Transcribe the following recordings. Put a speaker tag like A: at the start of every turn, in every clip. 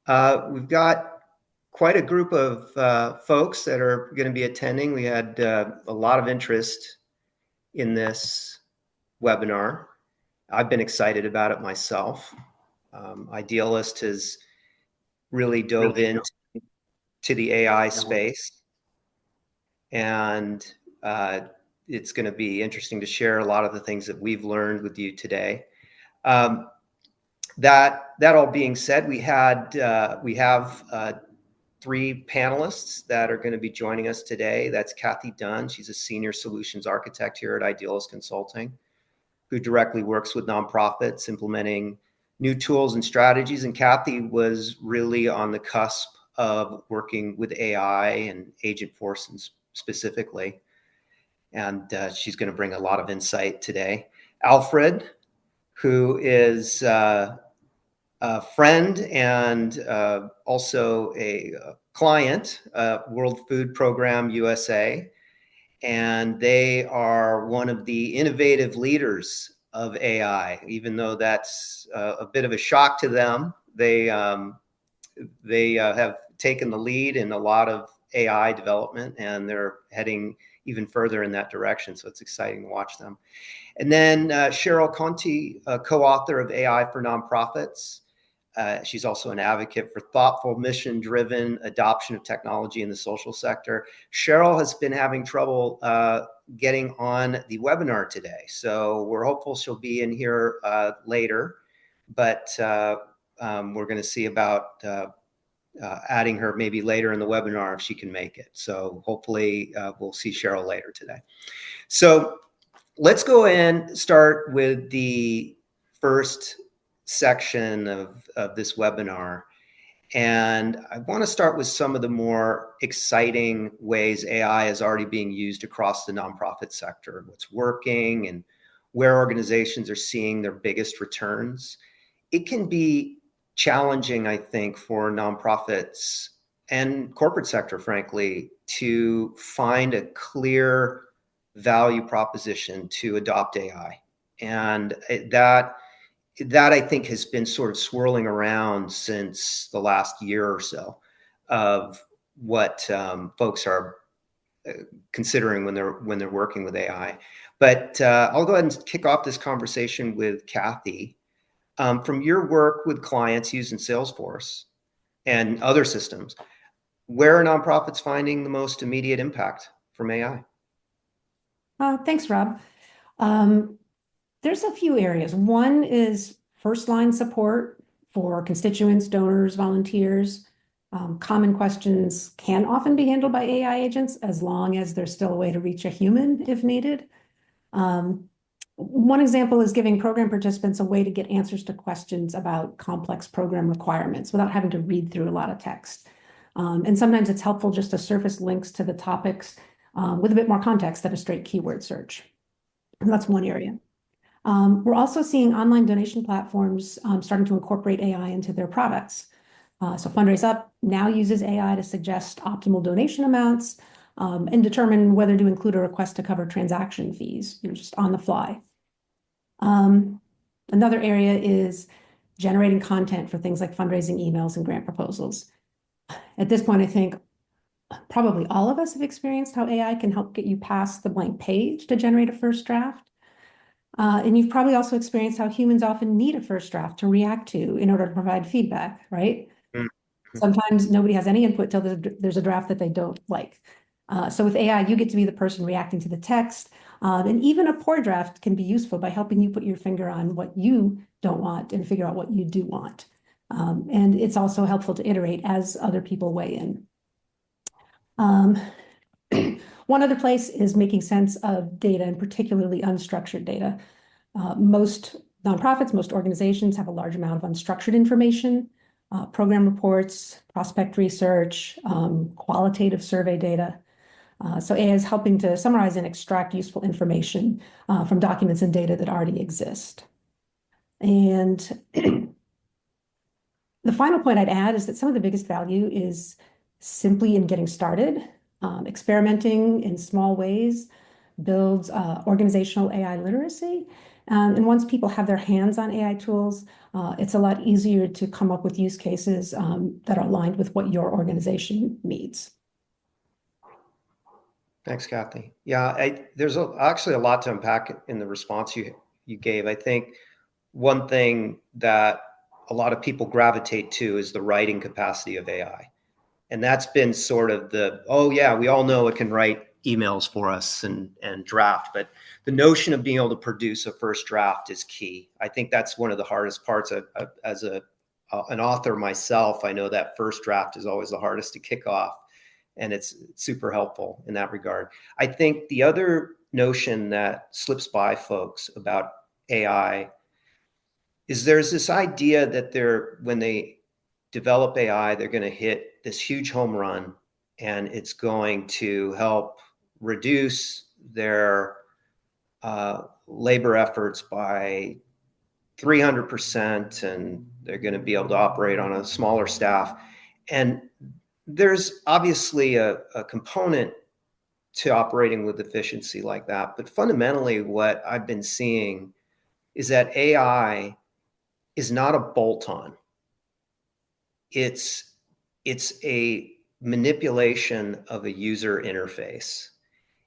A: We've got quite a group of folks that are going to be attending. We had a lot of interest in this webinar. I've been excited about it myself. Idealist has really dove into the AI space, and it's going to be interesting to share a lot of the things that we've learned with you today. That all being said, we have three panelists that are going to be joining us today. That's Kathy Dunn. She's a senior solutions architect here at Idealist Consulting, who directly works with nonprofits implementing new tools and strategies. And Kathy was really on the cusp of working with AI and Agentforce specifically. And she's going to bring a lot of insight today. Alfred, who is a friend and also a client, World Food Program USA, and they are one of the innovative leaders of AI. Even though that's a bit of a shock to them, they have taken the lead in a lot of AI development, and they're heading even further in that direction. So it's exciting to watch them. And then Cheryl Conti, co-author of AI for Nonprofits. She's also an advocate for thoughtful, mission-driven adoption of technology in the social sector. Cheryl has been having trouble getting on the webinar today, so we're hopeful she'll be in here later, but we're going to see about adding her maybe later in the webinar if she can make it. So hopefully we'll see Cheryl later today. So let's go and start with the first section of this webinar. And I want to start with some of the more exciting ways AI is already being used across the nonprofit sector, what's working and where organizations are seeing their biggest returns. It can be challenging, I think, for nonprofits and corporate sector, frankly, to find a clear value proposition to adopt AI. And that I think has been sort of swirling around since the last year or so of what folks are considering when they're working with AI. But I'll go ahead and kick off this conversation with Kathy. From your work with clients using Salesforce and other systems, where are nonprofits finding the most immediate impact from AI?
B: Thanks, Rob. There's a few areas. One is first-line support for constituents, donors, volunteers. Common questions can often be handled by AI agents as long as there's still a way to reach a human if needed. One example is giving program participants a way to get answers to questions about complex program requirements without having to read through a lot of text. And sometimes it's helpful just to surface links to the topics with a bit more context than a straight keyword search. And that's one area. We're also seeing online donation platforms starting to incorporate AI into their products. So FundraiseUp now uses AI to suggest optimal donation amounts and determine whether to include a request to cover transaction fees, just on the fly. Another area is generating content for things like fundraising emails and grant proposals. At this point, I think probably all of us have experienced how AI can help get you past the blank page to generate a first draft. And you've probably also experienced how humans often need a first draft to react to in order to provide feedback, right? Mm-hmm. Sometimes nobody has any input till there's a draft that they don't like. So with AI, you get to be the person reacting to the text. And even a poor draft can be useful by helping you put your finger on what you don't want and figure out what you do want. And it's also helpful to iterate as other people weigh in. One other place is making sense of data, and particularly unstructured data. Most nonprofits, most organizations have a large amount of unstructured information, program reports, prospect research, qualitative survey data. So AI is helping to summarize and extract useful information from documents and data that already exist. And the final point I'd add is that some of the biggest value is simply in getting started. Experimenting in small ways builds organizational AI literacy And once people have their hands on AI tools, it's a lot easier to come up with use cases that are aligned with what your organization needs.
A: Thanks, Kathy. Yeah, there's actually a lot to unpack in the response you gave. I think one thing that a lot of people gravitate to is the writing capacity of AI. And that's been sort of oh yeah, we all know it can write emails for us and draft, but the notion of being able to produce a first draft is key. I think that's one of the hardest parts. As an author myself, I know that first draft is always the hardest to kick off, and it's super helpful in that regard. I think the other notion that slips by folks about AI is there's this idea that when they develop AI, they're going to hit this huge home run, and it's going to help reduce their labor efforts by 300%, and they're going to be able to operate on a smaller staff. And there's obviously a component to operating with efficiency like that. But fundamentally, what I've been seeing is that AI is not a bolt-on. It's a manipulation of a user interface.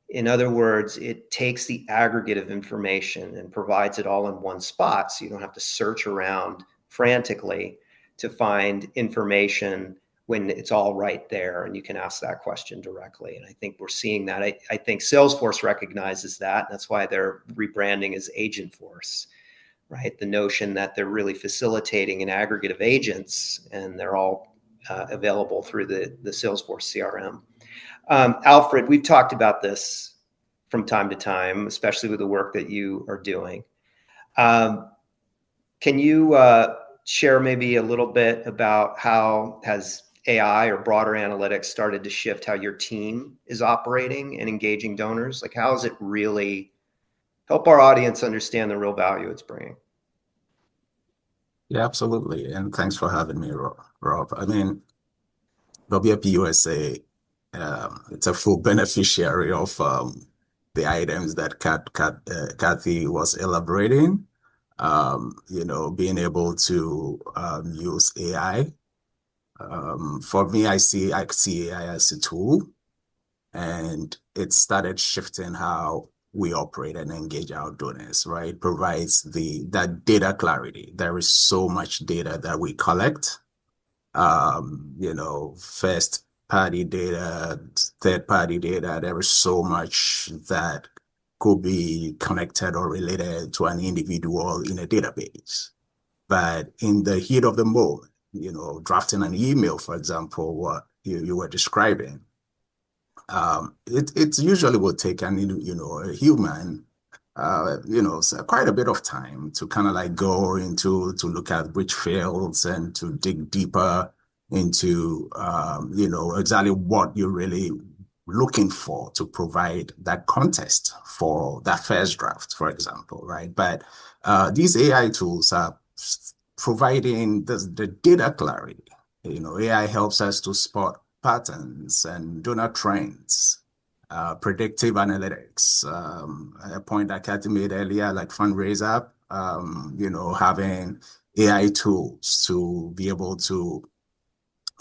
A: In other words, it takes the aggregate of information and provides it all in one spot, so you don't have to search around frantically to find information when it's all right there and you can ask that question directly. And I think we're seeing that. I think Salesforce recognizes that. And that's why they're rebranding as Agentforce, right? The notion that they're really facilitating an aggregate of agents, and they're all available through the Salesforce CRM. Alfred, we've talked about this from time to time, especially with the work that you are doing. Can you share maybe a little bit about how has AI or broader analytics started to shift how your team is operating and engaging donors? Like, how does it really help our audience understand the real value it's bringing?
C: Yeah, absolutely. And thanks for having me, Rob. I mean, WFP USA, it's a full beneficiary of the items that Kathy was elaborating. Being able to use AI. For me, I see AI as a tool, and it started shifting how we operate and engage our donors, right? It provides that data clarity. There is so much data that we collect, first party data, third party data. There is so much that could be connected or related to an individual in a database. But in the heat of the moment, drafting an email, for example, what you were describing, it usually will take a human, so quite a bit of time to kind of like go into to look at which fields and to dig deeper into, exactly what you're really looking for to provide that context for that first draft, for example, right? But these AI tools are providing the data clarity. AI helps us to spot patterns and donor trends, predictive analytics, a point that Kathy made earlier, like Fundraiser, having AI tools to be able to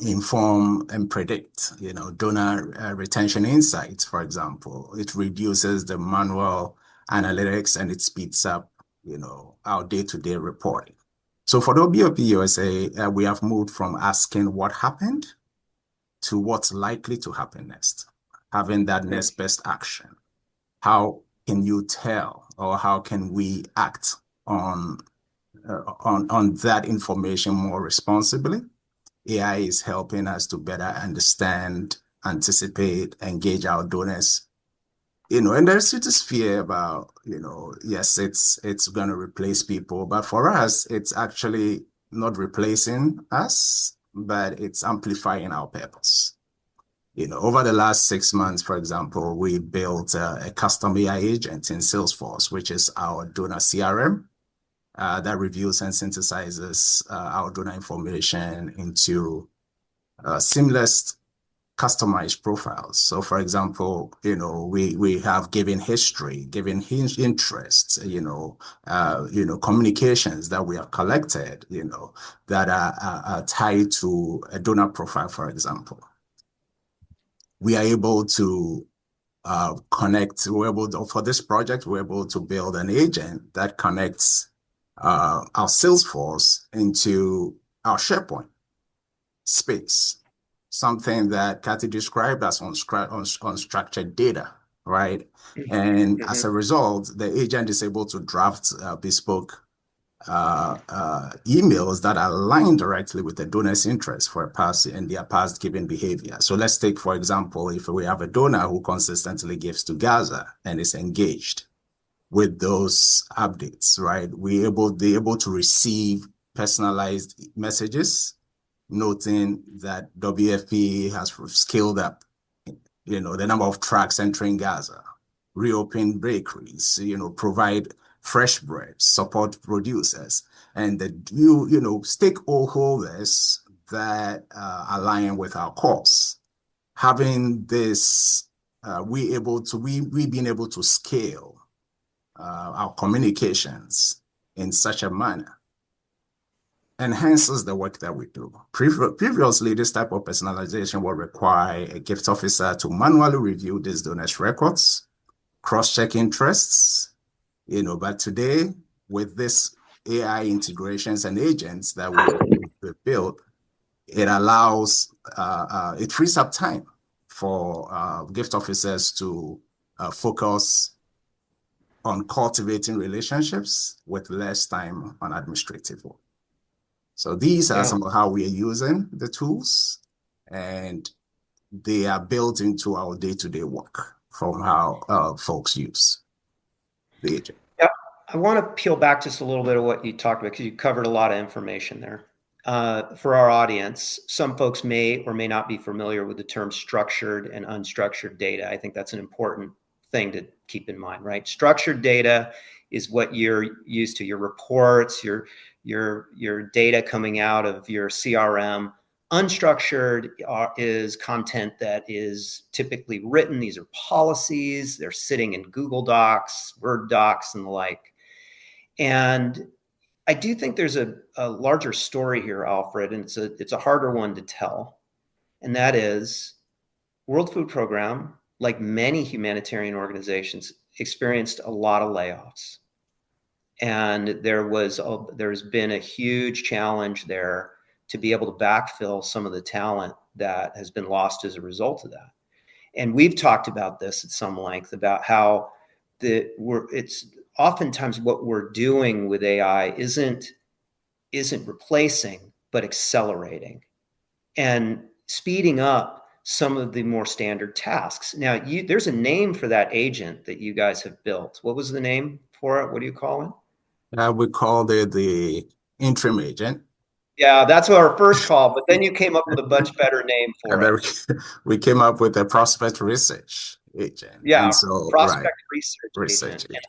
C: inform and predict, donor retention insights, for example. It reduces the manual analytics and it speeds up, our day-to-day reporting. So for WFP USA, we have moved from asking what happened to what's likely to happen next, having that next best action. How can you tell, or how can we act on that information more responsibly? AI is helping us to better understand, anticipate, engage our donors. And there's this fear about, yes, it's going to replace people, but for us, it's actually not replacing us, but it's amplifying our purpose. Over the last 6 months, for example, we built a custom AI agent in Salesforce, which is our donor CRM, that reviews and synthesizes our donor information into seamless customized profiles. So for example, we have given history, given interests, communications that we have collected, that are tied to a donor profile, for example. We are able to for this project, we're able to build an agent that connects our Salesforce into our SharePoint space, something that Kathy described as unstructured data, right? And as a result, the agent is able to draft bespoke emails that align directly with the donor's interests for a past and their past giving behavior. So let's take, for example, if we have a donor who consistently gives to Gaza and is engaged with those updates, right? They're able to receive personalized messages, noting that WFP has scaled up, the number of trucks entering Gaza, reopen bakeries, provide fresh bread, support producers, and the stakeholders that align with our cause. Having this, we've been able to scale our communications in such a manner enhances the work that we do. Previously, this type of personalization would require a gift officer to manually review these donors' records, cross-check interests, but today, with this AI integrations and agents that we've built, it frees up time for gift officers to focus on cultivating relationships with less time on administrative work. So these are some of how we are using the tools, and they are built into our day-to-day work from how folks use the agent.
A: Yeah, I want to peel back just a little bit of what you talked about, because you covered a lot of information there. For our audience, some folks may or may not be familiar with the term structured and unstructured data. I think that's an important thing to keep in mind, right? Structured data is what you're used to, your reports, your data coming out of your CRM. Unstructured is content that is typically written. These are policies. They're sitting in Google Docs, Word docs, and the like. And I do think there's a larger story here, Alfred, and it's a harder one to tell. And that is, World Food Program, like many humanitarian organizations, experienced a lot of layoffs. And there's been a huge challenge there to be able to backfill some of the talent that has been lost as a result of that. And we've talked about this at some length about how it's oftentimes what we're doing with AI isn't replacing, but accelerating and speeding up some of the more standard tasks. Now, there's a name for that agent that you guys have built. What was the name for it? What do you call it?
C: We called it the interim agent.
A: Yeah, that's our first call, but then you came up with a much better name for it.
C: We came up with a prospect research agent.
A: Yeah,
C: and so,
A: prospect
C: right,
A: research agent.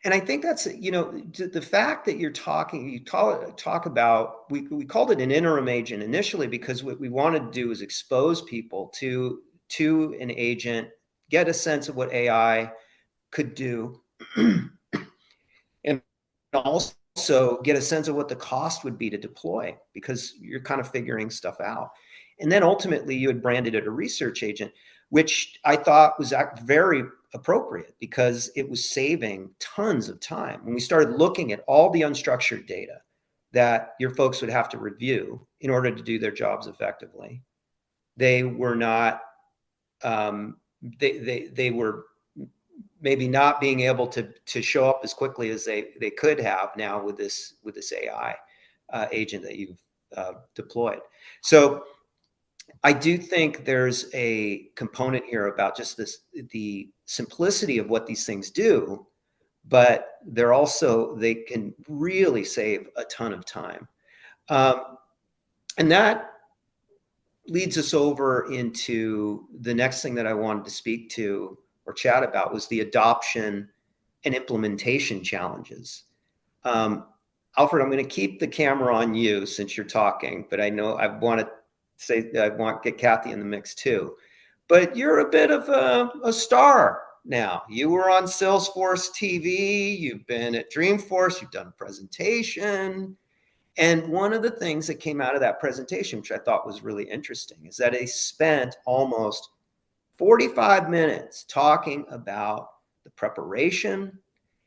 A: And I think that's, the fact that we called it an interim agent initially because what we wanted to do is expose people to an agent, get a sense of what AI could do, and also get a sense of what the cost would be to deploy, because you're kind of figuring stuff out. And then ultimately you had branded it a research agent, which I thought was very appropriate because it was saving tons of time. When we started looking at all the unstructured data that your folks would have to review in order to do their jobs effectively, they were not, they were maybe not being able to show up as quickly as they could have now with this AI agent that you've deployed. So I do think there's a component here about just the simplicity of what these things do, but they can really save a ton of time. And that leads us over into the next thing that I wanted to speak to or chat about, was the adoption and implementation challenges. Alfred, I'm going to keep the camera on you since you're talking, but I know I want to say I want to get Kathy in the mix too. But you're a bit of a star now. You were on Salesforce TV. You've been at Dreamforce. You've done a presentation. And one of the things that came out of that presentation, which I thought was really interesting, is that they spent almost 45 minutes talking about the preparation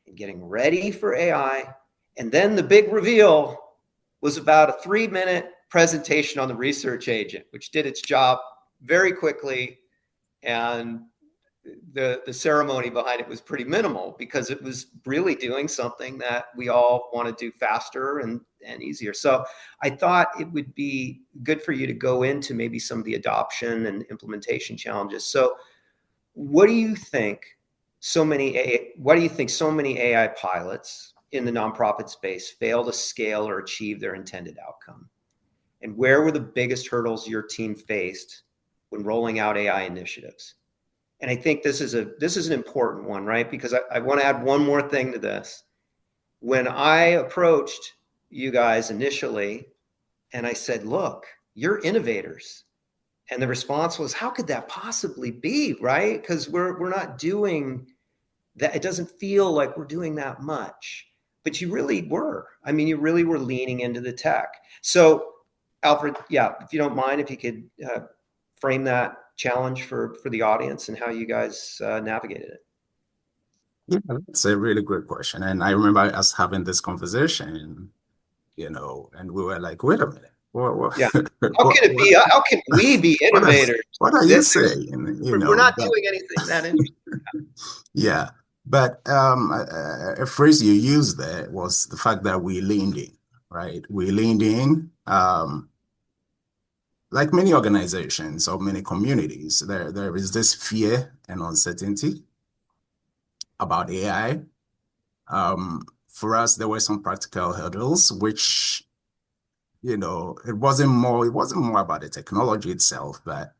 A: and getting ready for AI. And then the big reveal was about a 3-minute presentation on the research agent, which did its job very quickly. And the ceremony behind it was pretty minimal because it was really doing something that we all want to do faster and easier. So I thought it would be good for you to go into maybe some of the adoption and implementation challenges. So what do you think so many AI pilots in the nonprofit space fail to scale or achieve their intended outcome? And where were the biggest hurdles your team faced when rolling out AI initiatives? And I think this is an important one, right? Because I want to add one more thing to this. When I approached you guys initially and I said, look, you're innovators. And the response was, how could that possibly be, right? Because we're not doing that. It doesn't feel like we're doing that much. But you really were. I mean, you really were leaning into the tech. So, Alfred, yeah, if you don't mind, if you could frame that challenge for the audience and how you guys navigated it.
C: Yeah, that's a really great question. And I remember us having this conversation, and we were like, wait a minute.
A: Yeah. How can it be? How can we be innovators?
C: What are you saying?
A: We're not doing anything that interesting.
C: Yeah. But a phrase you used there was the fact that we leaned in, right? We leaned in. Like many organizations or many communities, there is this fear and uncertainty about AI. For us, there were some practical hurdles, which, it wasn't more about the technology itself, but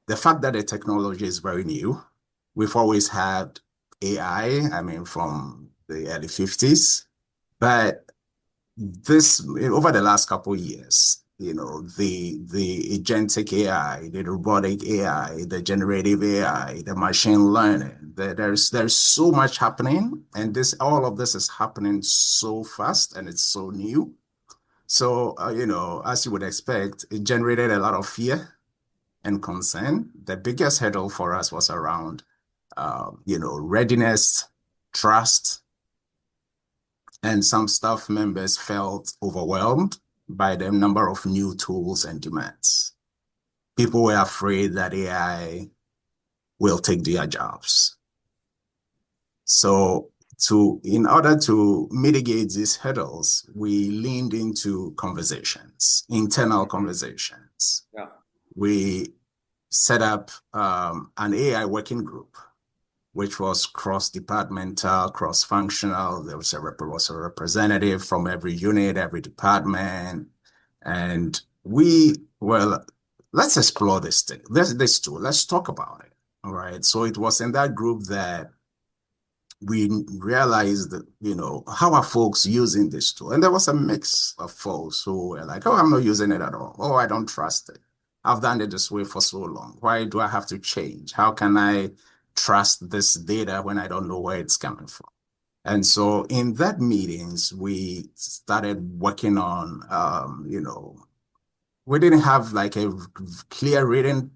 C: the fact that the technology is very new. We've always had AI, I mean, from the early 50s, but over the last couple of years, the agentic AI, the robotic AI, the generative AI, the machine learning, there's so much happening, and all of this is happening so fast and it's so new. So, as you would expect, it generated a lot of fear and concern. The biggest hurdle for us was around, readiness, trust, and some staff members felt overwhelmed by the number of new tools and demands. People were afraid that AI will take their jobs. So in order to mitigate these hurdles, we leaned into internal conversations.
A: Yeah.
C: We set up an AI working group, which was cross-departmental, cross-functional. There was a representative from every unit, every department. And let's explore this thing. This tool. Let's talk about it. All right. So it was in that group that we realized that, how are folks using this tool? And there was a mix of folks who were like, oh, I'm not using it at all. Oh, I don't trust it. I've done it this way for so long. Why do I have to change? How can I trust this data when I don't know where it's coming from? And so in that meetings, we started working on, we didn't have like a clear written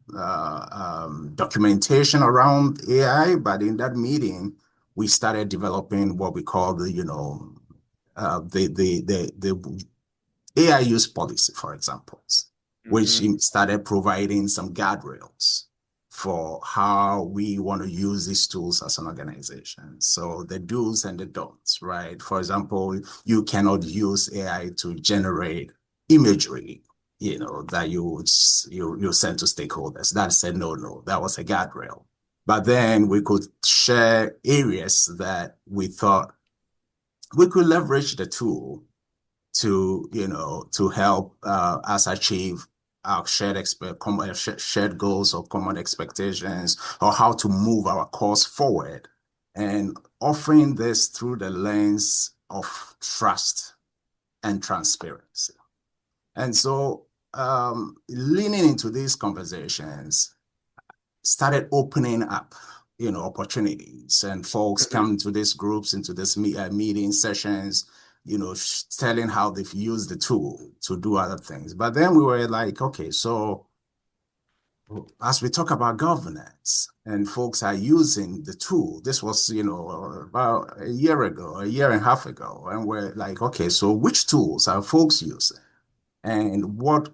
C: documentation around AI, but in that meeting, we started developing what we call the AI use policy, for example, which started providing some guardrails for how we want to use these tools as an organization. So the do's and the don'ts, right? For example, you cannot use AI to generate imagery, that you send to stakeholders. That's a no. That was a guardrail. But then we could share areas that we thought we could leverage the tool to help us achieve our shared goals or common expectations, or how to move our cause forward, and offering this through the lens of trust and transparency. And so leaning into these conversations started opening up, opportunities, and folks come to these groups, into this meeting sessions, telling how they've used the tool to do other things. But then we were like, okay, so as we talk about governance and folks are using the tool, this was, about a year ago, a year and a half ago, and we're like, okay, so which tools are folks using? And what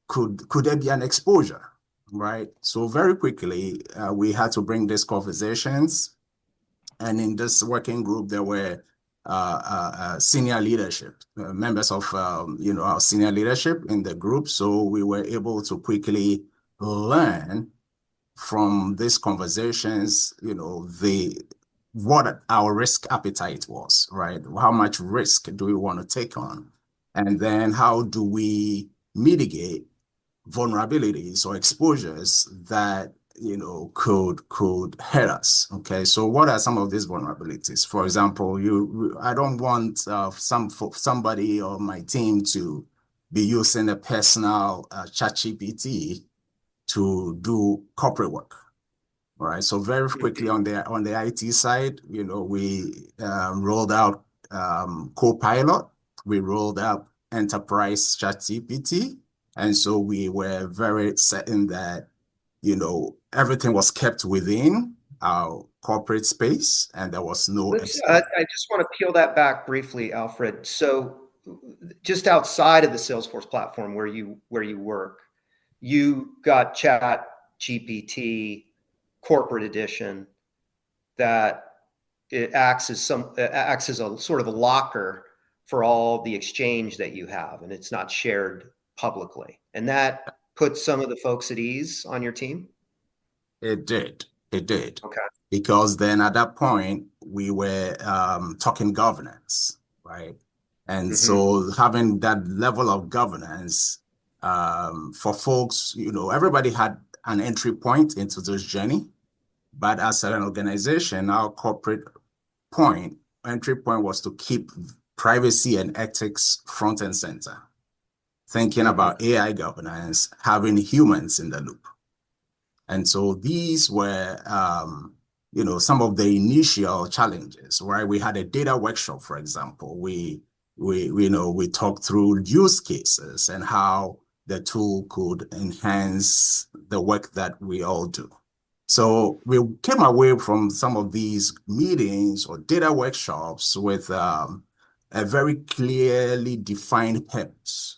C: could there be an exposure, right? So very quickly, we had to bring these conversations. And in this working group, there were senior leadership, members of, our senior leadership in the group. So we were able to quickly learn from these conversations, what our risk appetite was, right? How much risk do we want to take on? And then how do we mitigate vulnerabilities or exposures that could hurt us? Okay, so what are some of these vulnerabilities? For example, I don't want somebody or my team to be using a personal ChatGPT to do corporate work. All right. So very quickly on the IT side, we rolled out Copilot. We rolled out Enterprise ChatGPT. And so we were very certain that, everything was kept within our corporate space and there was no.
A: I just want to peel that back briefly, Alfred. So just outside of the Salesforce platform where you work, you got Chat GPT corporate edition that it acts as a sort of a locker for all the exchange that you have, and it's not shared publicly. And that puts some of the folks at ease on your team?
C: It did. Okay.
A: Because
C: then at that point, we were talking governance, right? And so having that level of governance for folks, everybody had an entry point into this journey. But as an organization, our corporate entry point was to keep privacy and ethics front and center. Thinking about AI governance, having humans in the loop. And so these were, some of the initial challenges, right? We had a data workshop, for example. We talked through use cases and how the tool could enhance the work that we all do. So we came away from some of these meetings or data workshops with a very clearly defined purpose.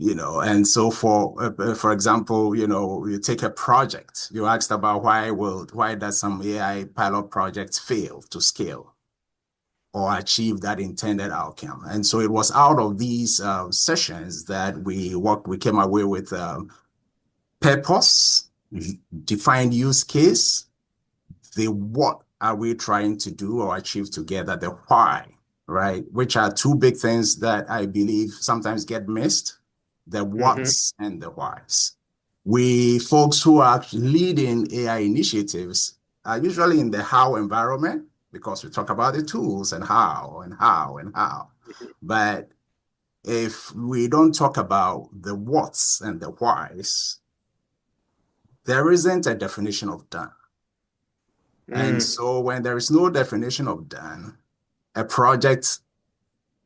C: And so for example, you take a project, you asked about why does some AI pilot projects fail to scale or achieve that intended outcome? And so it was out of these sessions that we came away with purpose, defined use case, the what are we trying to do or achieve together, the why, right? Which are two big things that I believe sometimes get missed. The what's and the whys. We folks who are leading AI initiatives are usually in the how environment because we talk about the tools and how and how and how. But if we don't talk about the what's and the whys, there isn't a definition of done. And so when there is no definition of done, a project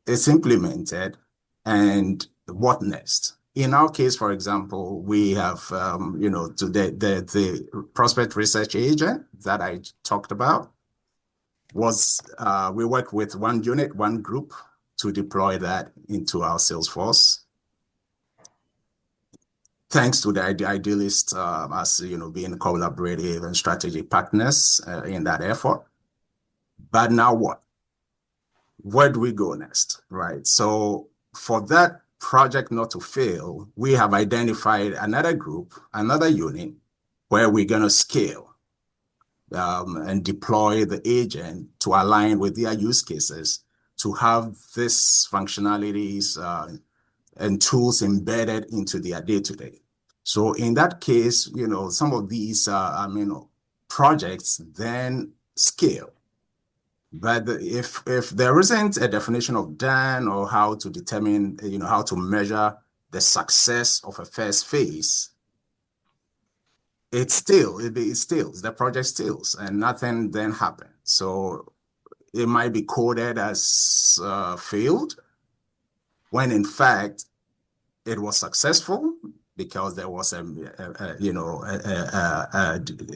C: is implemented and what next? In our case, for example, we have, the prospect research agent that I talked about we worked with one unit, one group to deploy that into our Salesforce. Thanks to the Idealist, as being collaborative and strategic partners in that effort. But now what? Where do we go next, right? So for that project not to fail, we have identified another group, another unit, where we're going to scale and deploy the agent to align with their use cases to have these functionalities and tools embedded into their day-to-day. So in that case, some of these projects then scale. But if there isn't a definition of done or how to determine, how to measure the success of a first phase, the project stills, and nothing then happens. So it might be coded as failed, when in fact it was successful because there was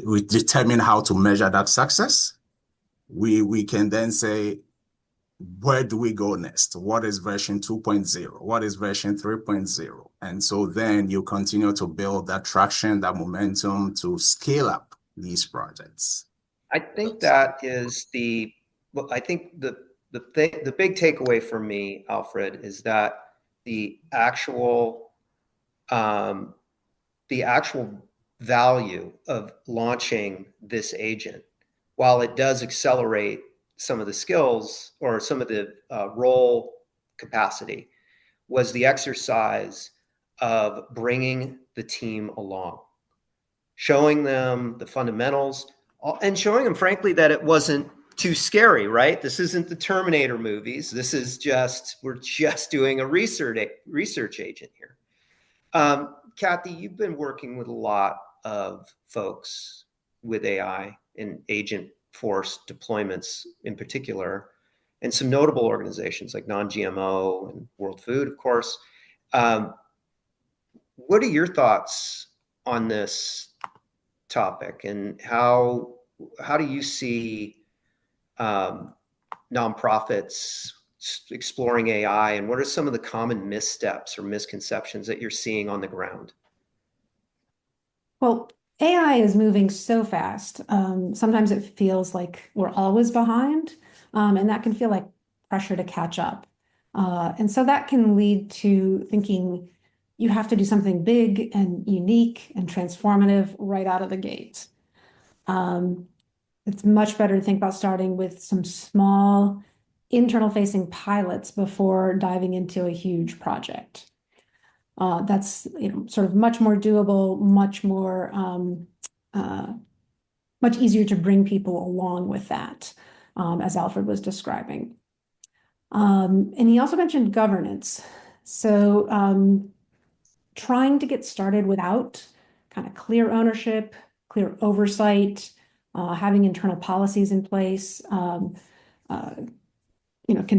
C: we determine how to measure that success. We can then say, where do we go next? What is version 2.0? What is version 3.0? And so then you continue to build that traction, that momentum to scale up these projects.
A: I think that is I think the big takeaway for me, Alfred, is that the actual value of launching this agent, while it does accelerate some of the skills or some of the role capacity, was the exercise of bringing the team along, showing them the fundamentals, and showing them, frankly, that it wasn't too scary, right? This isn't the Terminator movies. This is we're just doing a research agent here. Kathy, you've been working with a lot of folks with AI and agent force deployments in particular, and some notable organizations like Non-GMO and World Food, of course. What are your thoughts on this topic, and how do you see nonprofits exploring AI, and what are some of the common missteps or misconceptions that you're seeing on the ground?
B: Well, AI is moving so fast. Sometimes it feels like we're always behind, and that can feel like pressure to catch up. And so that can lead to thinking you have to do something big and unique and transformative right out of the gate. It's much better to think about starting with some small internal-facing pilots before diving into a huge project. That's sort of much more doable, much easier to bring people along with that, as Alfred was describing. And he also mentioned governance. So trying to get started without kind of clear ownership, clear oversight, having internal policies in place, can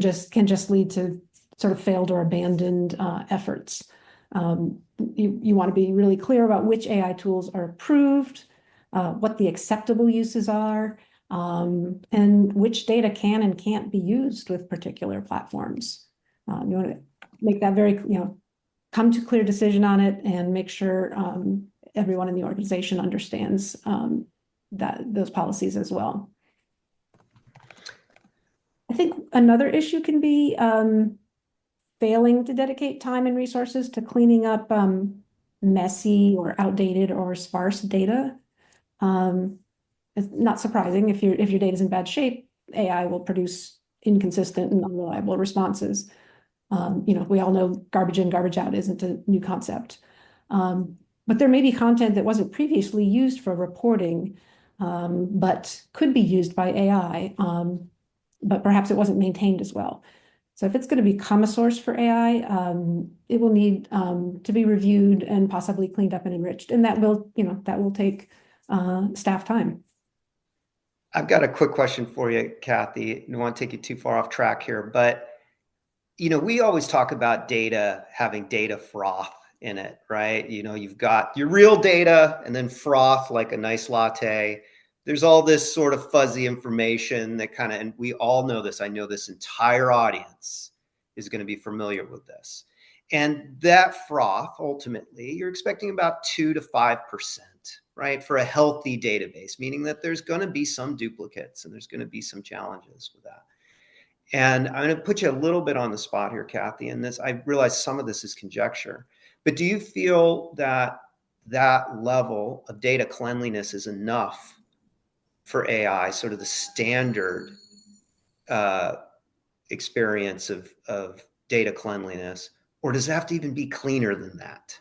B: just lead to sort of failed or abandoned efforts. You want to be really clear about which AI tools are approved, what the acceptable uses are, and which data can and can't be used with particular platforms. You want to make that very, come to a clear decision on it, and make sure everyone in the organization understands those policies as well. I think another issue can be failing to dedicate time and resources to cleaning up messy or outdated or sparse data. It's not surprising if your data is in bad shape, AI will produce inconsistent and unreliable responses. We all know garbage in, garbage out isn't a new concept. But there may be content that wasn't previously used for reporting, but could be used by AI, but perhaps it wasn't maintained as well. So if it's going to become a source for AI, it will need to be reviewed and possibly cleaned up and enriched, and that will take staff time.
A: I've got a quick question for you, Kathy. I don't want to take you too far off track here, but we always talk about data having data froth in it, right? You've got your real data and then froth, like a nice latte. There's all this sort of fuzzy information that and we all know this. I know this entire audience is going to be familiar with this. And that froth, ultimately, you're expecting about 2 to 5%, right? For a healthy database, meaning that there's going to be some duplicates and there's going to be some challenges with that. And I'm going to put you a little bit on the spot here, Kathy, and I realize some of this is conjecture, but do you feel that that level of data cleanliness is enough for AI, sort of the standard experience of data cleanliness, or does it have to even be cleaner than that?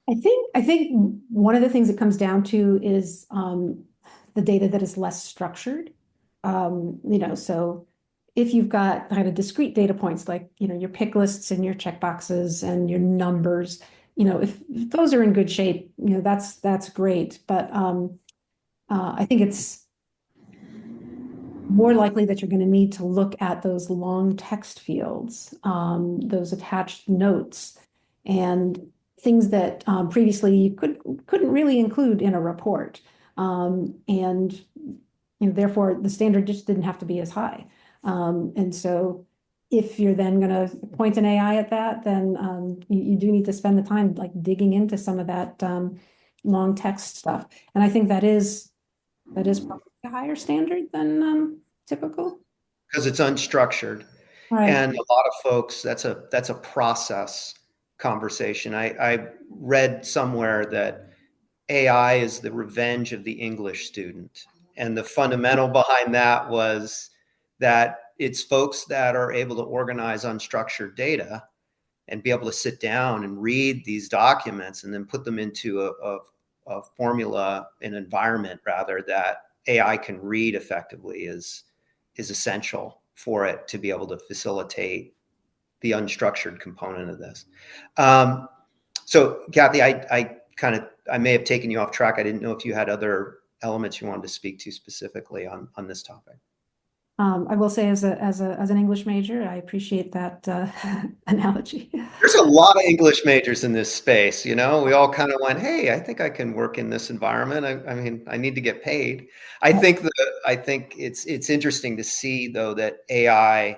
B: I think one of the things it comes down to is the data that is less structured. So if you've got kind of discrete data points like, your pick lists and your checkboxes and your numbers, if those are in good shape, that's great. But I think it's more likely that you're going to need to look at those long text fields, those attached notes, and things that previously you couldn't really include in a report. And therefore, the standard just didn't have to be as high. And so if you're then going to point an AI at that, then you do need to spend the time like digging into some of that long text stuff. And I think that is probably a higher standard than typical.
A: Because it's unstructured.
B: Right.
A: And a lot of folks, that's a process conversation. I read somewhere that AI is the revenge of the English student. And the fundamental behind that was that it's folks that are able to organize unstructured data and be able to sit down and read these documents and then put them into a formula, an environment rather, that AI can read effectively is essential for it to be able to facilitate the unstructured component of this. So Kathy, I may have taken you off track. I didn't know if you had other elements you wanted to speak to specifically on this topic.
B: I will say as an English major, I appreciate that analogy.
A: There's a lot of English majors in this space. We all kind of went, hey, I think I can work in this environment. I mean, I need to get paid. I think it's interesting to see though that AI,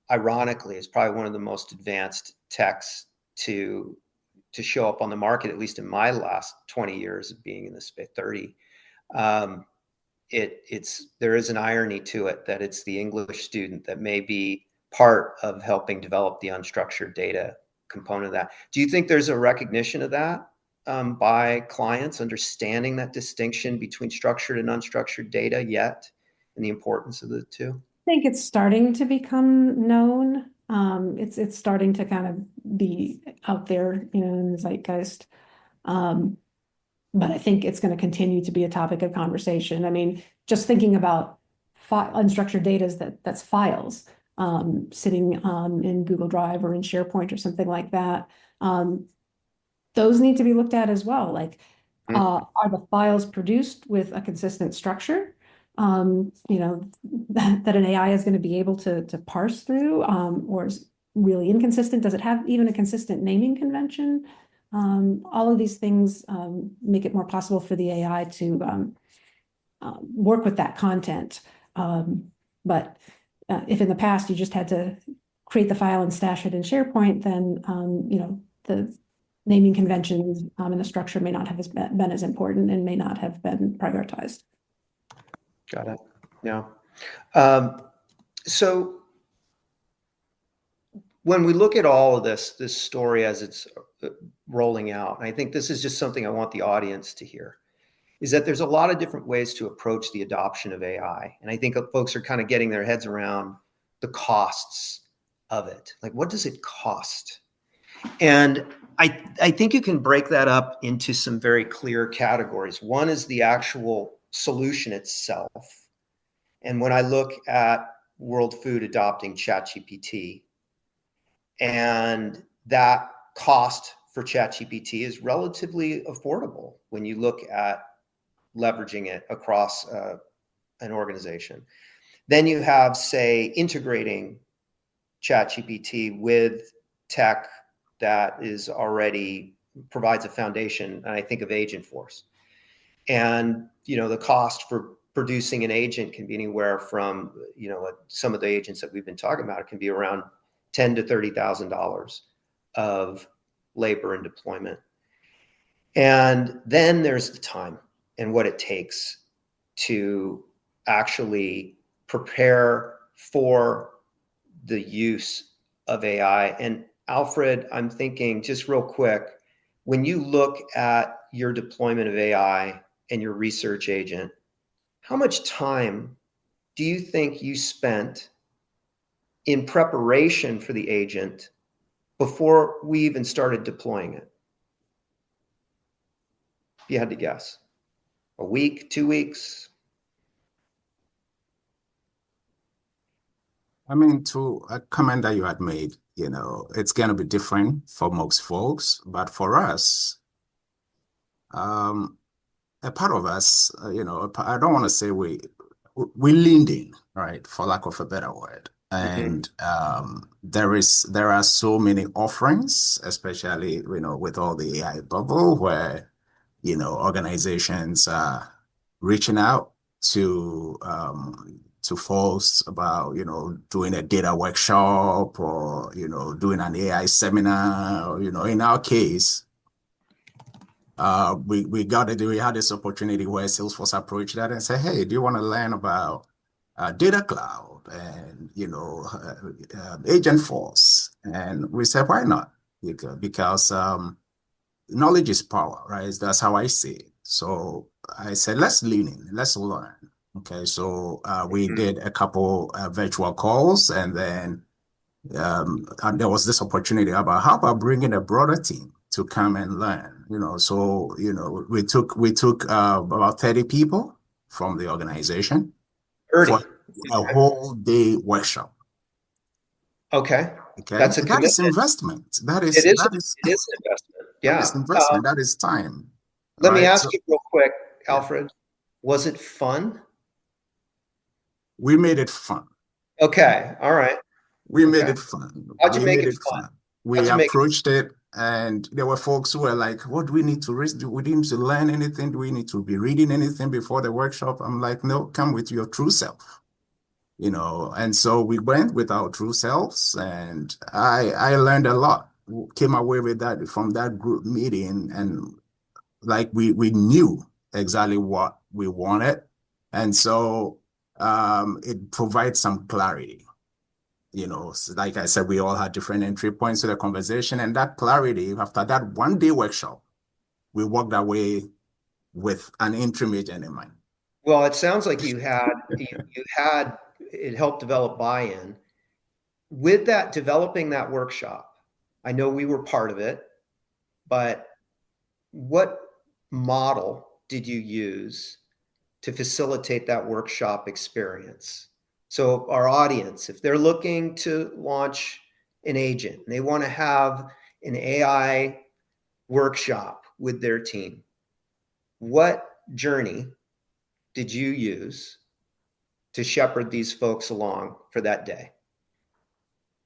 A: ironically, is probably one of the most advanced techs to show up on the market, at least in my last 20 years of being in this space, 30. There is an irony to it that it's the English student that may be part of helping develop the unstructured data component of that. Do you think there's a recognition of that by clients understanding that distinction between structured and unstructured data yet, and the importance of the two?
B: I think it's starting to become known. It's starting to kind of be out there, in the zeitgeist. But I think it's going to continue to be a topic of conversation. I mean, just thinking about unstructured data that's files sitting in Google Drive or in SharePoint or something like that. Those need to be looked at as well. Like, are the files produced with a consistent structure? That an AI is going to be able to parse through, or is really inconsistent? Does it have even a consistent naming convention? All of these things make it more possible for the AI to work with that content. But if in the past you just had to create the file and stash it in SharePoint, then the naming conventions and the structure may not have been as important and may not have been prioritized.
A: Got it. Yeah. So when we look at all of this story as it's rolling out, and I think this is just something I want the audience to hear, is that there's a lot of different ways to approach the adoption of AI. And I think folks are kind of getting their heads around the costs of it. Like, what does it cost? And I think you can break that up into some very clear categories. One is the actual solution itself. And when I look at World Food adopting ChatGPT, and that cost for ChatGPT is relatively affordable when you look at leveraging it across an organization. Then you have, say, integrating ChatGPT with tech that is already provides a foundation, and I think of Agentforce. And the cost for producing an agent can be anywhere from some of the agents that we've been talking about. It can be around $10,000 to $30,000 of labor and deployment. And then there's the time and what it takes to actually prepare for the use of AI. And Alfred, I'm thinking just real quick, when you look at your deployment of AI and your research agent, how much time do you think you spent in preparation for the agent before we even started deploying it? If you had to guess, a week, 2 weeks?
C: I mean, to a comment that you had made, it's going to be different for most folks, but for us, um, a part of us, I don't want to say we leaned in, right, for lack of a better word.
A: Mm-hmm.
C: And there are so many offerings, especially, with all the AI bubble where, organizations are reaching out to folks about, doing a data workshop or, doing an AI seminar, or, in our case, we had this opportunity where Salesforce approached that and said, "Hey, do you want to learn about data cloud and Agentforce?" And we said, "Why not?" Because knowledge is power, right? That's how I see it. So I said, "Let's lean in, let's learn." Okay, so we
A: Mm-hmm.
C: did a couple virtual calls, and then and there was this opportunity about how about bringing a broader team to come and learn, so we took about 30 people from the organization
A: 30.
C: for a
A: Okay.
C: whole day workshop.
A: Okay.
C: Okay,
A: That's a
C: that is
A: commitment.
C: investment. That
A: It
C: is
A: is,
C: that is
A: it is an investment.
C: that
A: Yeah.
C: is investment. That is time. All
A: Let me
C: right.
A: ask
C: So
A: you real quick,
C: yeah,
A: Alfred, was it fun?
C: we made it fun.
A: Okay. All right.
C: We made
A: Okay.
C: it fun.
A: How'd you
C: We
A: make
C: made
A: it
C: it
A: fun?
C: fun.
A: How'd
C: We
A: you make it?
C: approached it, and there were folks who were like, "What do we need to risk? Do we need to learn anything? Do we need to be reading anything before the workshop?" I'm like, "No, come with your true self." And so we went with our true selves, and I learned a lot. Came away with that from that group meeting, and like we knew exactly what we wanted, and so it provides some clarity. So like I said, we all had different entry points to the conversation, and that clarity after that 1 day workshop, we walked away with an interim agent in mind.
A: Well, it sounds like you had it helped develop buy-in. With that, developing that workshop, I know we were part of it, but what model did you use to facilitate that workshop experience? So our audience, if they're looking to launch an agent and they want to have an AI workshop with their team, what journey did you use to shepherd these folks along for that day?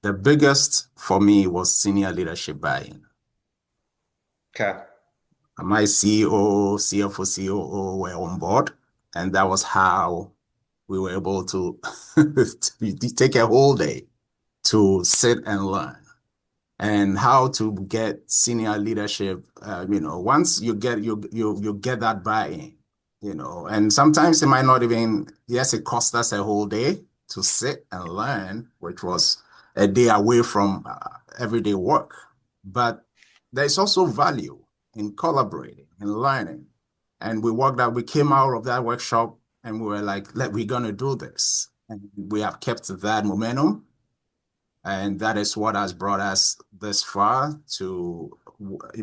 C: The biggest for me was senior leadership buy-in.
A: Okay.
C: My CEO, CFO, COO were on board, and that was how we were able to take a whole day to sit and learn and how to get senior leadership. Once you get that buy-in, and sometimes it might not even, yes, it cost us a whole day to sit and learn, which was a day away from everyday work. But there's also value in collaborating and learning. And we came out of that workshop and we were like, we're going to do this. And we have kept that momentum. And that is what has brought us this far to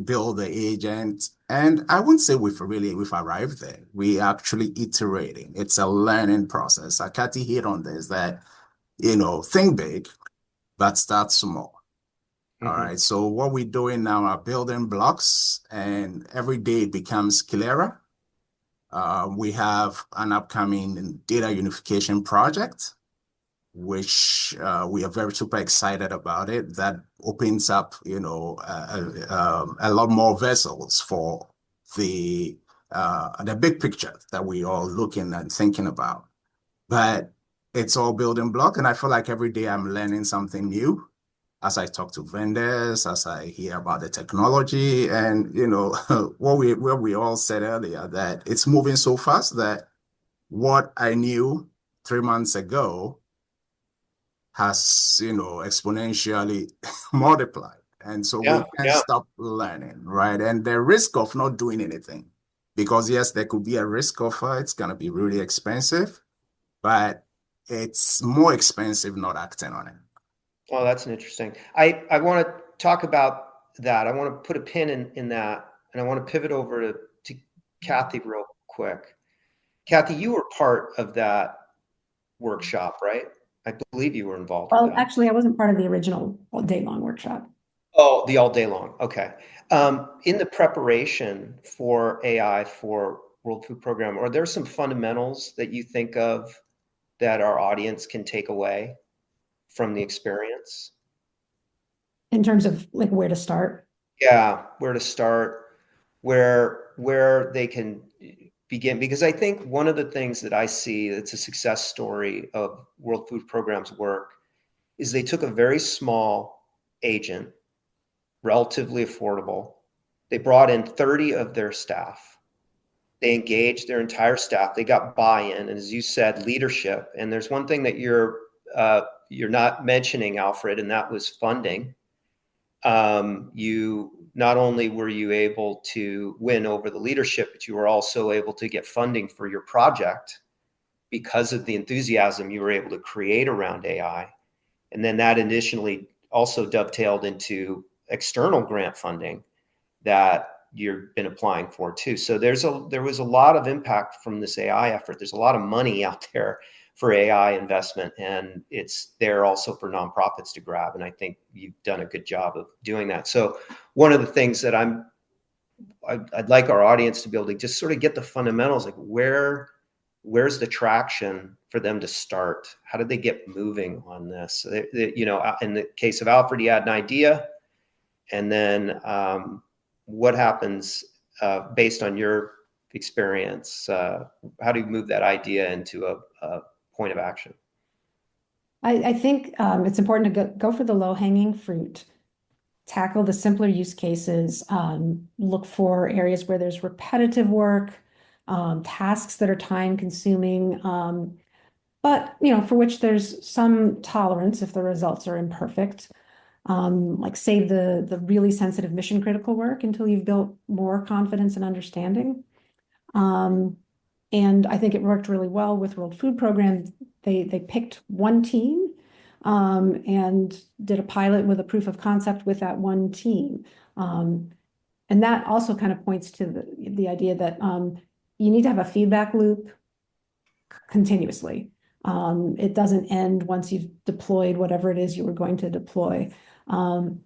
C: build the agent. And I wouldn't say we've arrived there. We actually iterating. It's a learning process. Akati hit on this that, think big, but start small. All
A: Mm-hmm.
C: right. So what we're doing now are building blocks, and every day it becomes clearer. We have an upcoming data unification project which we are very super excited about it. That opens up, a lot more vessels for the big picture that we are looking and thinking about. But it's all building block, and I feel like every day I'm learning something new as I talk to vendors, as I hear about the technology, and what we all said earlier that it's moving so fast that what I knew 3 months ago has, exponentially multiplied. And so we
A: Yeah.
C: can't
A: Yeah.
C: stop learning, right? And the risk of not doing anything, because yes, there could be a risk of it's going to be really expensive, but it's more expensive not acting on it.
A: Oh, that's an interesting. I want to talk about that. I want to put a pin in that, and I want to pivot over to Kathy real quick. Kathy, you were part of that workshop, right? I believe you were involved with
B: Well,
A: that.
B: actually, I wasn't part of the original day-long workshop.
A: Oh, the all day long. Okay. In the preparation for AI for World Food Program, are there some fundamentals that you think of that our audience can take away from the experience?
B: In terms of like where to start.
A: Yeah, where to start, where they can begin. Because I think one of the things that I see that's a success story of World Food Program's work is they took a very small agent, relatively affordable. They brought in 30 of their staff. They engaged their entire staff. They got buy-in, and as you said, leadership. And there's one thing that you're not mentioning, Alfred, and that was funding. You not only were you able to win over the leadership, but you were also able to get funding for your project because of the enthusiasm you were able to create around AI. And then that additionally also dovetailed into external grant funding that you've been applying for too. So there was a lot of impact from this AI effort. There's a lot of money out there for AI investment, and it's there also for nonprofits to grab. And I think you've done a good job of doing that. So one of the things that I'd like our audience to be able to just sort of get the fundamentals, like where's the traction for them to start? How did they get moving on this? So in the case of Alfred, he had an idea, and then what happens based on your experience? How do you move that idea into a point of action?
B: I think it's important to go for the low-hanging fruit, tackle the simpler use cases, look for areas where there's repetitive work, tasks that are time consuming, but for which there's some tolerance if the results are imperfect. Like save the really sensitive mission critical work until you've built more confidence and understanding. And I think it worked really well with World Food Program. They picked one team and did a pilot with a proof of concept with that one team. And that also kind of points to the idea that you need to have a feedback loop continuously. It doesn't end once you've deployed whatever it is you were going to deploy. You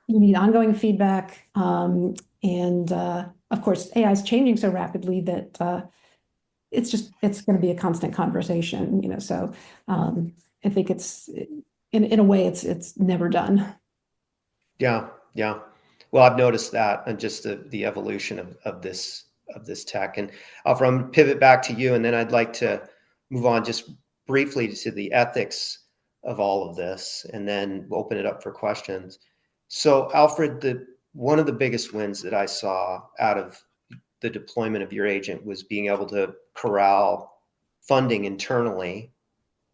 B: need ongoing feedback. And of course, AI is changing so rapidly that it's going to be a constant conversation, so I think it's in a way it's never done.
A: Yeah, yeah. Well, I've noticed that and just the evolution of this tech. And Alfred, I'm gonna pivot back to you, and then I'd like to move on just briefly to the ethics of all of this, and then we'll open it up for questions. So, Alfred, one of the biggest wins that I saw out of the deployment of your agent was being able to corral funding internally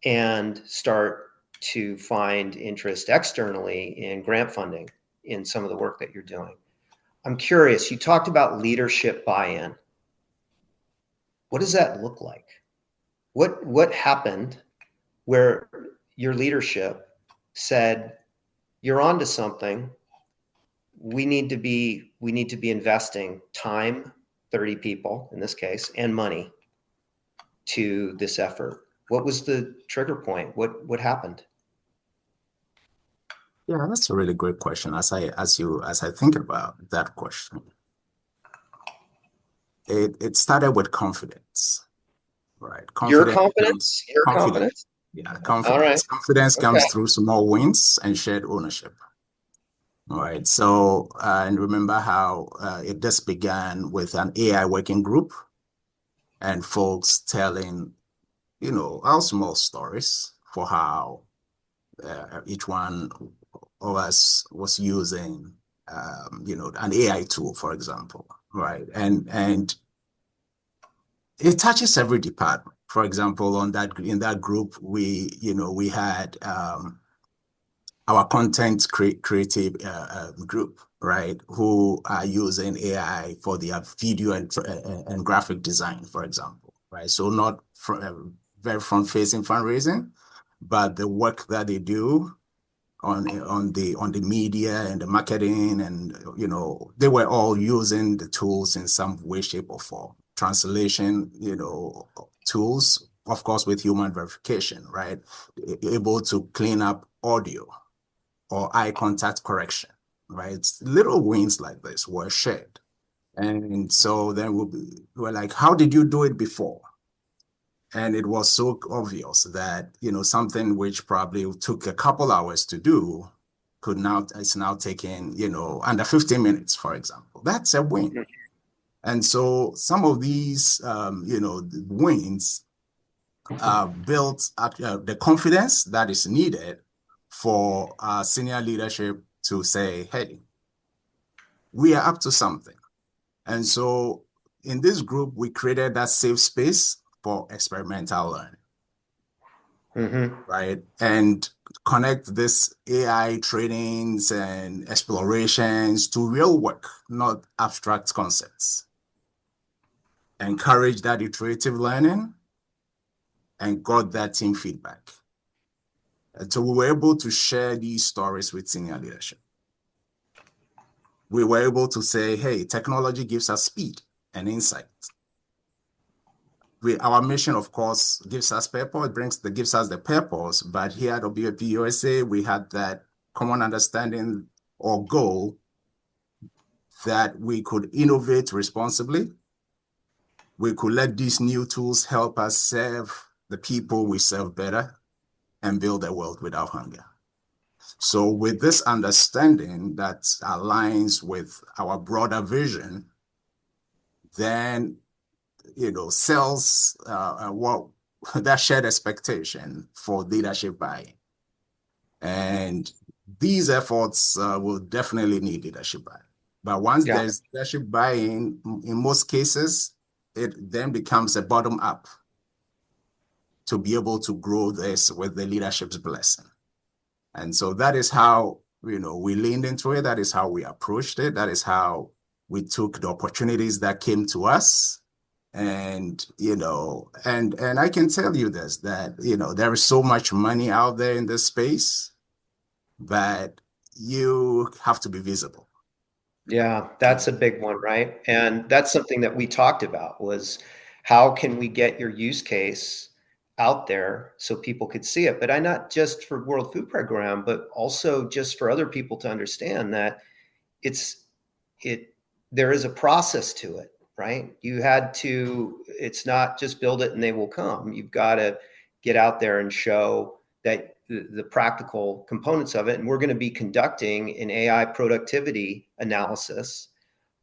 A: and start to find interest externally in grant funding in some of the work that you're doing. I'm curious, you talked about leadership buy-in. What does that look like? What happened where your leadership said, you're onto something. We need to be investing time, 30 people in this case, and money to this effort. What was the trigger point? What happened?
C: Yeah, that's a really great question. As I think about that question, it started with confidence, right?
A: Your
C: Confidence
A: confidence? Your
C: confidence.
A: confidence?
C: Yeah,
A: All right.
C: confidence. Confidence
A: Okay.
C: comes through small wins and shared ownership. All right. So, and remember how it just began with an AI working group and folks telling, our small stories for how each one of us was using, an AI tool, for example, right? And it touches every department. For example, in that group, we had our content creative group, right, who are using AI for their video and graphic design, for example, right? So not very front-facing fundraising, but the work that they do on the media and the marketing, and they were all using the tools in some way, shape, or form. Translation, tools of course, with human verification, right? Able to clean up audio or eye contact correction, right? Little wins like this were shared. And so then we're like, how did you do it before? And it was so obvious that, something which probably took a couple hours to do it's now taking, under 15 minutes, for example. That's a win. And so some of these, wins built the confidence that is needed for senior leadership to say, hey, we are up to something. And so in this group, we created that safe space for experimental learning, right? And connect this AI trainings and explorations to real work, not abstract concepts. Encourage that iterative learning and got that team feedback. And so we were able to share these stories with senior leadership. We were able to say, hey, technology gives us speed and insight. Our mission, of course, gives us purpose, gives us the purpose, but here at WFP USA, we had that common understanding or goal that we could innovate responsibly. We could let these new tools help us serve the people we serve better and build a world without hunger. So with this understanding that aligns with our broader vision, then cells what that shared expectation for leadership buy-in. And these efforts will definitely need leadership buy-in. But once there's leadership buy-in, in most cases, it then becomes a bottom-up to be able to grow this with the leadership's blessing. And so that is how, we leaned into it. That is how we approached it. That is how we took the opportunities that came to us. And, and I can tell you this, that, there is so much money out there in this space, but you have to be visible.
A: Yeah, that's a big one, right? And that's something that we talked about was how can we get your use case out there so people could see it? But not just for World Food Program, but also just for other people to understand that there is a process to it, right? It's not just build it and they will come. You've got to get out there and show that the practical components of it. And we're going to be conducting an AI productivity analysis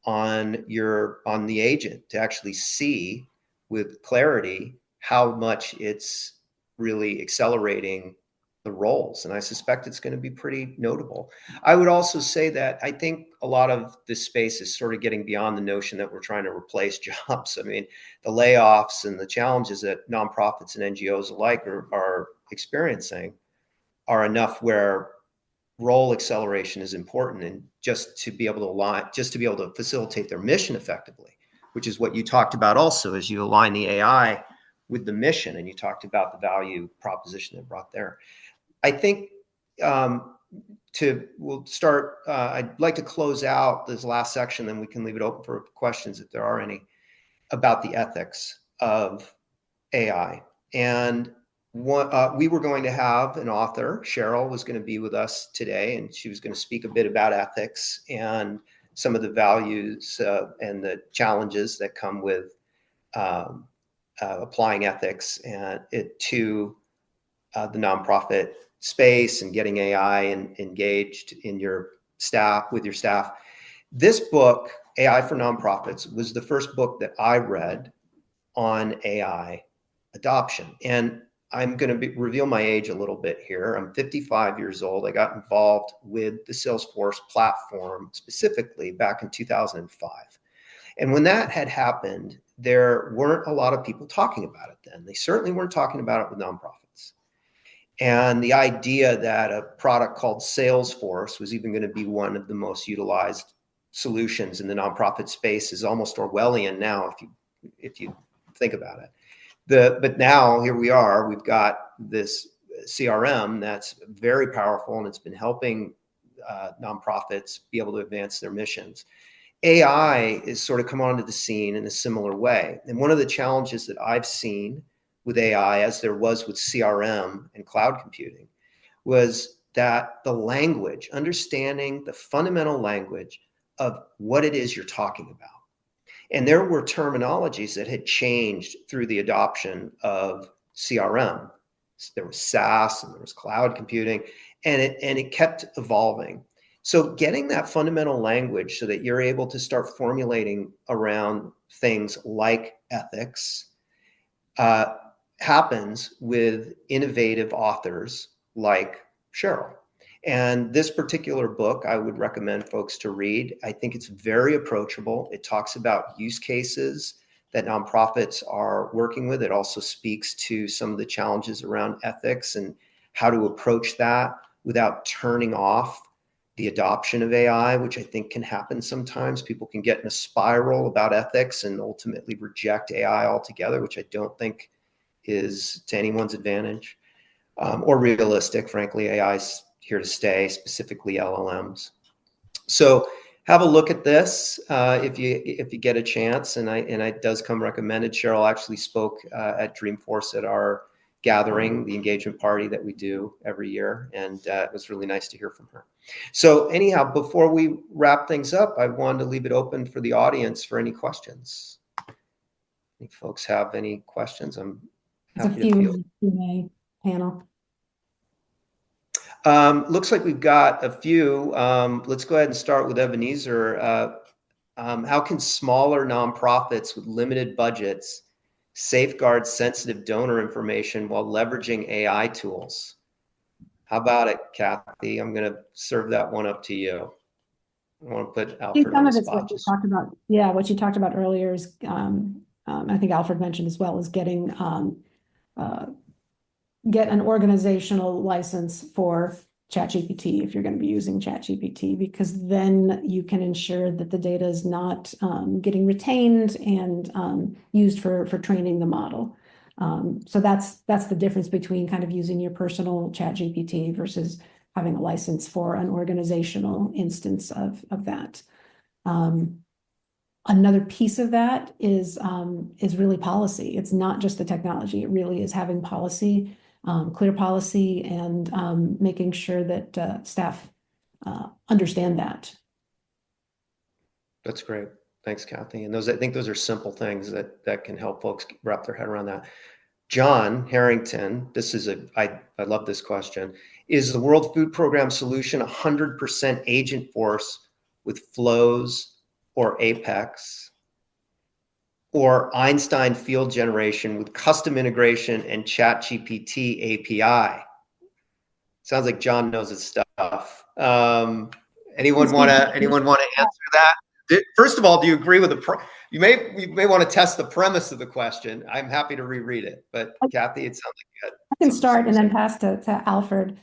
A: on the agent to actually see with clarity how much it's really accelerating the roles. And I suspect it's going to be pretty notable. I would also say that I think a lot of this space is sort of getting beyond the notion that we're trying to replace jobs. I mean, the layoffs and the challenges that nonprofits and NGOs alike are experiencing are enough where role acceleration is important, and just to be able to facilitate their mission effectively, which is what you talked about also as you align the AI with the mission, and you talked about the value proposition that brought there. I think we'll start. I'd like to close out this last section, then we can leave it open for questions if there are any, about the ethics of AI. And we were going to have an author, Cheryl was going to be with us today, and she was going to speak a bit about ethics and some of the values and the challenges that come with applying ethics and to the nonprofit space and getting AI engaged in your staff, with your staff. This book, AI for Nonprofits, was the first book that I read on AI adoption. And I'm going to reveal my age a little bit here. I'm 55 years old. I got involved with the Salesforce platform specifically back in 2005. And when that had happened, there weren't a lot of people talking about it then. They certainly weren't talking about it with nonprofits. And the idea that a product called Salesforce was even going to be one of the most utilized solutions in the nonprofit space is almost Orwellian now, if you think about it. But now here we are, we've got this CRM that's very powerful, and it's been helping nonprofits be able to advance their missions. AI is sort of come onto the scene in a similar way. And one of the challenges that I've seen with AI as there was with CRM and cloud computing was that the language, understanding the fundamental language of what it is you're talking about. And there were terminologies that had changed through the adoption of CRM. There was SaaS and there was cloud computing, and it kept evolving. So getting that fundamental language so that you're able to start formulating around things like ethics happens with innovative authors like Cheryl. And this particular book, I would recommend folks to read. I think it's very approachable. It talks about use cases that nonprofits are working with. It also speaks to some of the challenges around ethics and how to approach that without turning off the adoption of AI, which I think can happen sometimes. People can get in a spiral about ethics and ultimately reject AI altogether, which I don't think is to anyone's advantage or realistic. Frankly, AI is here to stay, specifically LLMs. So have a look at this if you get a chance, and it does come recommended. Cheryl actually spoke at Dreamforce at our gathering, the engagement party that we do every year, and it was really nice to hear from her. So anyhow, before we wrap things up, I wanted to leave it open for the audience for any questions. Any folks have any questions? I'm happy to field.
B: Q&A panel.
A: Looks like we've got a few. Let's go ahead and start with Ebenezer. How can smaller nonprofits with limited budgets safeguard sensitive donor information while leveraging AI tools? How about it, Kathy? I'm going to serve that one up to you. I want to put Alfred on the spot.
B: What you talked about, what you talked about earlier is, I think Alfred mentioned as well, is getting get an organizational license for ChatGPT if you're going to be using ChatGPT, because then you can ensure that the data is not getting retained and used for training the model. So that's the difference between kind of using your personal ChatGPT versus having a license for an organizational instance of that. Another piece of that is really policy. It's not just the technology. It really is having policy, clear policy, and making sure that staff understand that.
A: That's great. Thanks, Kathy. And I think those are simple things that can help folks wrap their head around that. John Harrington, I love this question. Is the World Food Program solution 100% agent force with flows or Apex, or Einstein field generation with custom integration and ChatGPT API? Sounds like John knows his stuff. Anyone want to answer that? First of all, do you agree with you may want to test the premise of the question. I'm happy to reread it, but Kathy, it sounds like you had.
B: I can start and then pass to Alfred.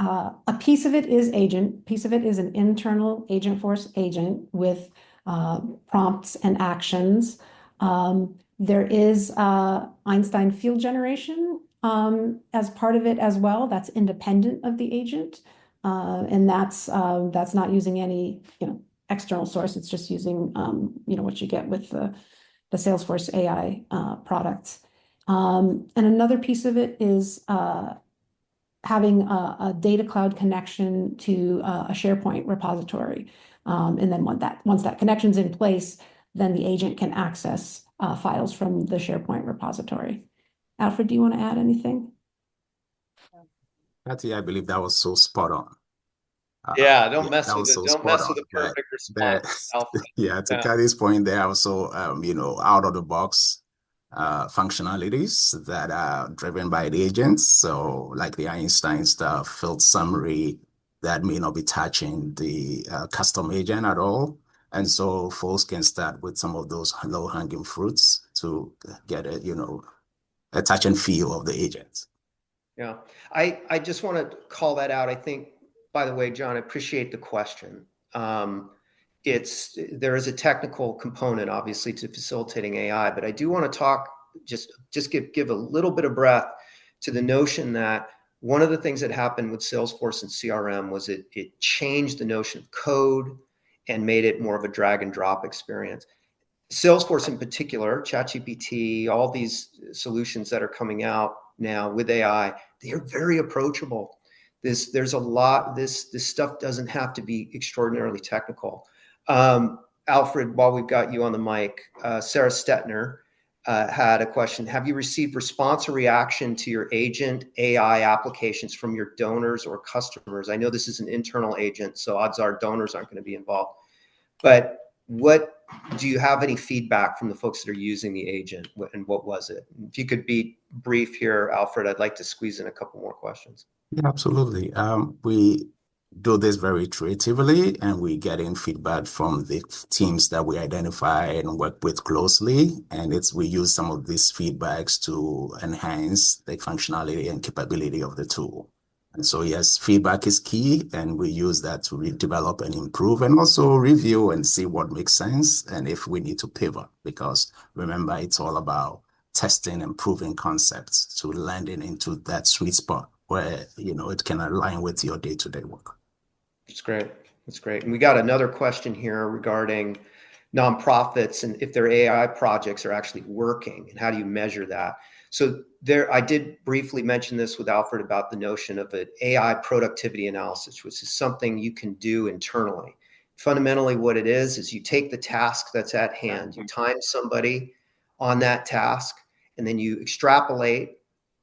B: A piece of it is agent. Piece of it is an internal Agentforce agent with prompts and actions. There is Einstein field generation as part of it as well. That's independent of the agent, and that's not using any external source. It's just using what you get with the Salesforce AI products. And another piece of it is having a data cloud connection to a SharePoint repository. And then once that connection's in place, then the agent can access files from the SharePoint repository. Alfred, do you want to add anything?
C: Kathy, I believe that was so spot on.
A: Don't mess with it. Don't mess with the perfect response.
C: To Kathy's point, there are also out of the box functionalities that are driven by the agents. So like the Einstein stuff, field summary, that may not be touching the custom agent at all. And so folks can start with some of those low-hanging fruits to get a touch and feel of the agents.
A: Yeah, I just want to call that out. I think, by the way, John, I appreciate the question. There is a technical component, obviously, to facilitating AI, but I do want to talk, just give a little bit of breath to the notion that one of the things that happened with Salesforce and CRM was it changed the notion of code and made it more of a drag and drop experience. Salesforce in particular, ChatGPT, all these solutions that are coming out now with AI, they are very approachable. There's a lot. This stuff doesn't have to be extraordinarily technical. Alfred, while we've got you on the mic, Sarah Stetner had a question. Have you received response or reaction to your agent AI applications from your donors or customers? I know this is an internal agent, so odds are donors aren't going to be involved. But what do you have any feedback from the folks that are using the agent, and what was it? If you could be brief here, Alfred, I'd like to squeeze in a couple more questions.
C: Yeah, absolutely. We do this very creatively, and we get in feedback from the teams that we identify and work with closely. And we use some of these feedbacks to enhance the functionality and capability of the tool. And so, yes, feedback is key, and we use that to redevelop and improve, and also review and see what makes sense and if we need to pivot. Because remember, it's all about testing and proving concepts to landing into that sweet spot where it can align with your day-to-day work.
A: That's great. That's great. And we got another question here regarding nonprofits and if their AI projects are actually working, and how do you measure that? So I did briefly mention this with Alfred about the notion of an AI productivity analysis, which is something you can do internally. Fundamentally, what it is you take the task that's at hand, you time somebody on that task, and then you extrapolate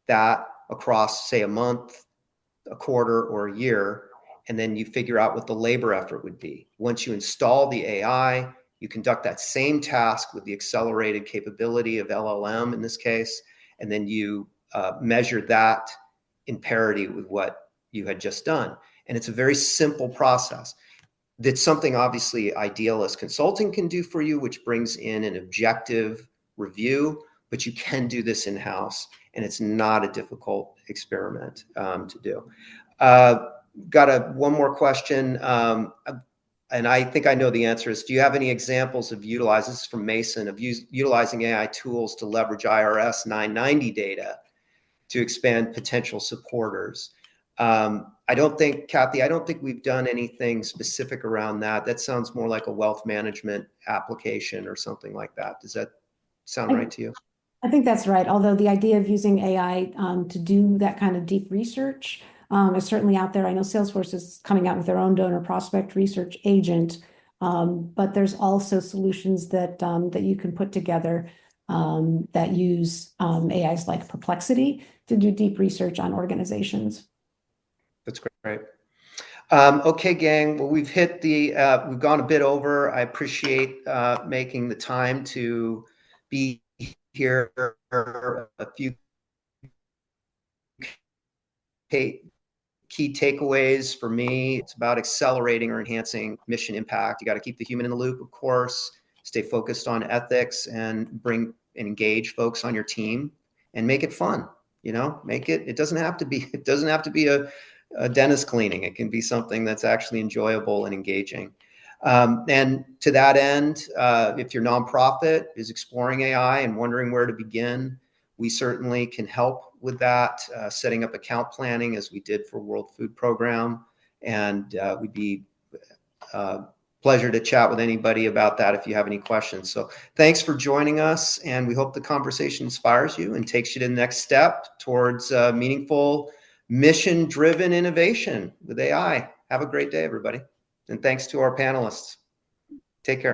A: that across, say, a month, a quarter, or a year, and then you figure out what the labor effort would be. Once you install the AI, you conduct that same task with the accelerated capability of LLM in this case, and then you measure that in parity with what you had just done. And it's a very simple process. That's something obviously Idealist Consulting can do for you, which brings in an objective review, but you can do this in-house, and it's not a difficult experiment to do. Got one more question, and I think I know the answer is, do you have any examples of this is from Mason, of utilizing AI tools to leverage IRS 990 data to expand potential supporters? I don't think, Kathy, we've done anything specific around that. That sounds more like a wealth management application or something like that. Does that sound right to you?
B: I think that's right. Although the idea of using AI to do that kind of deep research is certainly out there. I know Salesforce is coming out with their own donor prospect research agent, but there's also solutions that you can put together that use AIs like Perplexity to do deep research on organizations.
A: That's great. Okay, gang. Well, we've gone a bit over. I appreciate making the time to be here. A few key takeaways for me. It's about accelerating or enhancing mission impact. You got to keep the human in the loop, of course, stay focused on ethics, and bring and engage folks on your team, and make it fun. It doesn't have to be a dentist cleaning. It can be something that's actually enjoyable and engaging. And to that end, if your nonprofit is exploring AI and wondering where to begin, we certainly can help with that, setting up account planning as we did for World Food Program. And we'd be pleasure to chat with anybody about that if you have any questions. So thanks for joining us, and we hope the conversation inspires you and takes you to the next step towards meaningful, mission-driven innovation with AI. Have a great day, everybody. And thanks to our panelists. Take care.